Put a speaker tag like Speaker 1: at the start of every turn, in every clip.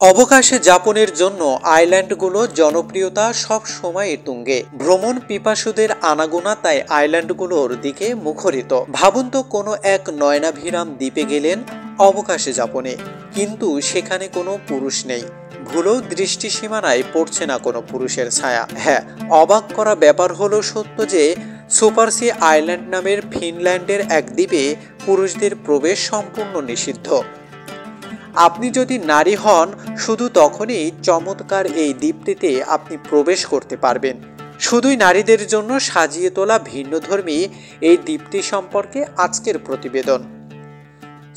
Speaker 1: অবকাশে যাপনের জন্য আইল্যান্ডগুলো জনপ্রিয়তা সব সময় তুঙ্গে। ভ্রমণ পিপাসুদের আনাগোনা তাই আইল্যান্ডগুলোর দিকে মুখরিত। ভাবুন তো, কোনো এক নয়নাভিরাম দ্বীপে গেলেন অবকাশে যাপনে, কিন্তু সেখানে কোনো পুরুষ নেই। ভুলেও দৃষ্টিসীমানায় পড়ছে না কোনো পুরুষের ছায়া। হ্যাঁ, অবাক করা ব্যাপার হলো সত্য যে সুপারসি আইল্যান্ড নামের ফিনল্যান্ডের এক দ্বীপে পুরুষদের প্রবেশ সম্পূর্ণ নিষিদ্ধ। আপনি যদি নারী হন, শুধু তখনই চমৎকার এই দ্বীপটিতে আপনি প্রবেশ করতে পারবেন। শুধুই নারীদের জন্য সাজিয়ে তোলা ভিন্নধর্মী এই দ্বীপটি সম্পর্কে আজকের প্রতিবেদন।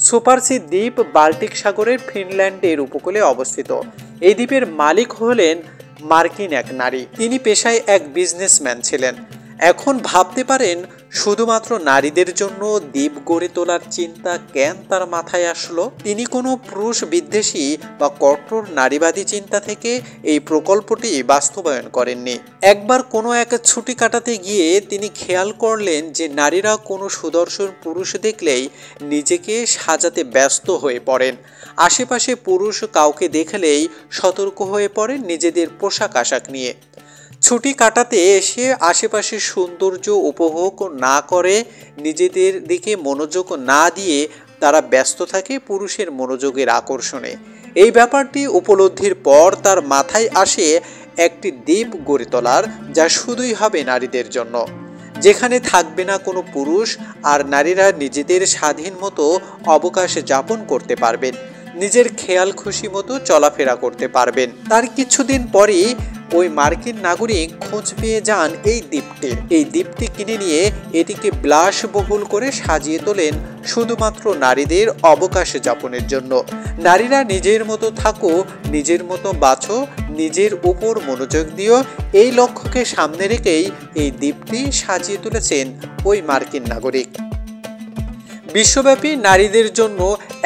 Speaker 1: সুপারসি দ্বীপ বাল্টিক সাগরের ফিনল্যান্ডের উপকূলে অবস্থিত। এই দ্বীপের মালিক হলেন মার্কিন এক নারী। তিনি পেশায় এক বিজনেসম্যান ছিলেন। এখন ভাবতে পারেন, শুধুমাত্র নারীদের জন্য দ্বীপ গড়ে তোলার চিন্তা কেন তার মাথায় আসলো? তিনি কোনো পুরুষ বিদ্বেষী বা কঠোর নারীবাদী চিন্তা থেকে এই প্রকল্পটি বাস্তবায়ন করেননি। একবার কোনো এক ছুটি কাটাতে গিয়ে তিনি খেয়াল করলেন যে নারীরা কোনো সুদর্শন পুরুষ দেখলেই নিজেকে সাজাতে ব্যস্ত হয়ে পড়েন। আশেপাশে পুরুষ কাউকে দেখলেই সতর্ক হয়ে পড়েন নিজেদের পোশাক আশাক নিয়ে। ছুটি কাটাতে এসে আশেপাশের সৌন্দর্য উপভোগ না করে, নিজেদের দিকে মনোযোগ না দিয়ে তারা ব্যস্ত থাকে পুরুষের মনোযোগের আকর্ষণে। এই ব্যাপারটি উপলব্ধির পর তার মাথায় আসে একটি দ্বীপ গড়ে তোলার, যা শুধুই হবে নারীদের জন্য, যেখানে থাকবে না কোনো পুরুষ, আর নারীরা নিজেদের স্বাধীন মতো অবকাশে যাপন করতে পারবেন, নিজের খেয়াল খুশি মতো চলাফেরা করতে পারবেন। তার কিছুদিন পরই ওই মার্কিন নাগরিক খোঁজ পেয়ে যান এই দ্বীপটি কিনে নিয়ে এটিকে বিলাসবহুল করে সাজিয়ে তোলেন শুধুমাত্র নারীদের অবকাশে যাপনের জন্য। নারীরা নিজের মতো থাকো, নিজের মতো বাঁচো, নিজের উপর মনোযোগ দিও, এই লক্ষ্যকে সামনে রেখেই এই দ্বীপটি সাজিয়ে তুলেছেন ওই মার্কিন নাগরিক। বিশ্বব্যাপী নারীদের জন্য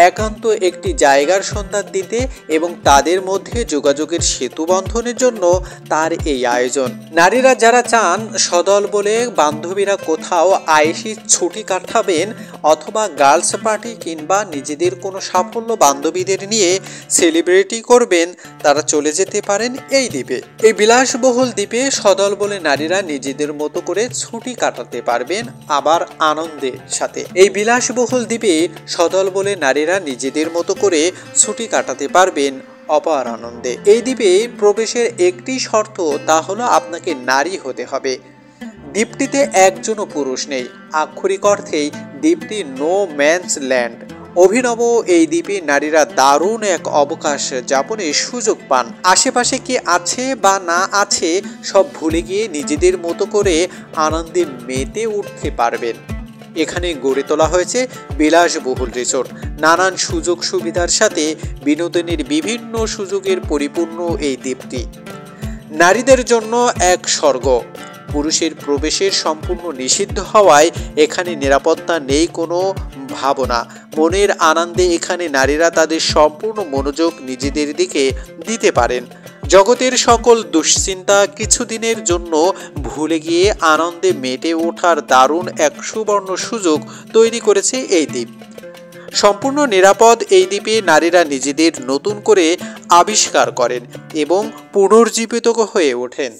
Speaker 1: একান্ত একটি জায়গার সন্ধান দিতে এবং তাদের মধ্যে যোগাযোগের সেতু বন্ধনের জন্য তার এই আয়োজন। নারীরা যারা চান সদল বলে বান্ধবীরা কোথাও আয়েসি ছুটি কাটাবেন, অথবা গার্লস পার্টি কিংবা নিজেদের কোনো সাফল্য বান্ধবীদের নিয়ে সেলিব্রিটি করবেন, তারা চলে যেতে পারেন এই দ্বীপে। এই বিলাসবহুল দ্বীপে সদল বলে নারীরা নিজেদের মতো করে ছুটি কাটাতে পারবেন, আবার আনন্দের সাথে। এই বিলাসবহুল দ্বীপে সদল বলে নারীরা নিজেদের মতো করে ছুটি কাটাতে পারবেন অপার আনন্দে। এই দ্বীপে প্রবেশের একটি শর্ত, তা হলো আপনাকে নারী হতে হবে। দ্বীপটিতে একজনও পুরুষ নেই। আক্ষরিক অর্থেই দ্বীপটি নো ম্যানস ল্যান্ড। অভিনব এই দ্বীপে নারীরা দারুণ এক অবকাশ যাপনের সুযোগ পান। আশেপাশে কি আছে বা না আছে সব ভুলে গিয়ে নিজেদের মতো করে আনন্দে মেতে উঠতে পারবেন। এখানে গড়ে তোলা হয়েছে বিলাসবহুল রিসোর্ট। নানান সুযোগ সুবিধার সাথে বিনোদনের বিভিন্ন সুযোগের পরিপূর্ণ এই দ্বীপটি নারীদের জন্য এক স্বর্গ। পুরুষের প্রবেশের সম্পূর্ণ নিষিদ্ধ হওয়ায় এখানে নিরাপত্তা নেই কোনো ভাবনা। মনের আনন্দে এখানে নারীরা তাদের সম্পূর্ণ মনোযোগ নিজেদের দিকে দিতে পারেন। জগতের সকল দুশ্চিন্তা কিছুদিনের জন্য ভুলে গিয়ে আনন্দে মেতে ওঠার দারুণ এক সুবর্ণ সুযোগ তৈরি করেছে এই দ্বীপ। সম্পূর্ণ নিরাপদ এই দ্বীপে নারীরা নিজেদের নতুন করে আবিষ্কার করেন এবং পুনর্জীবিত হয়ে ওঠেন।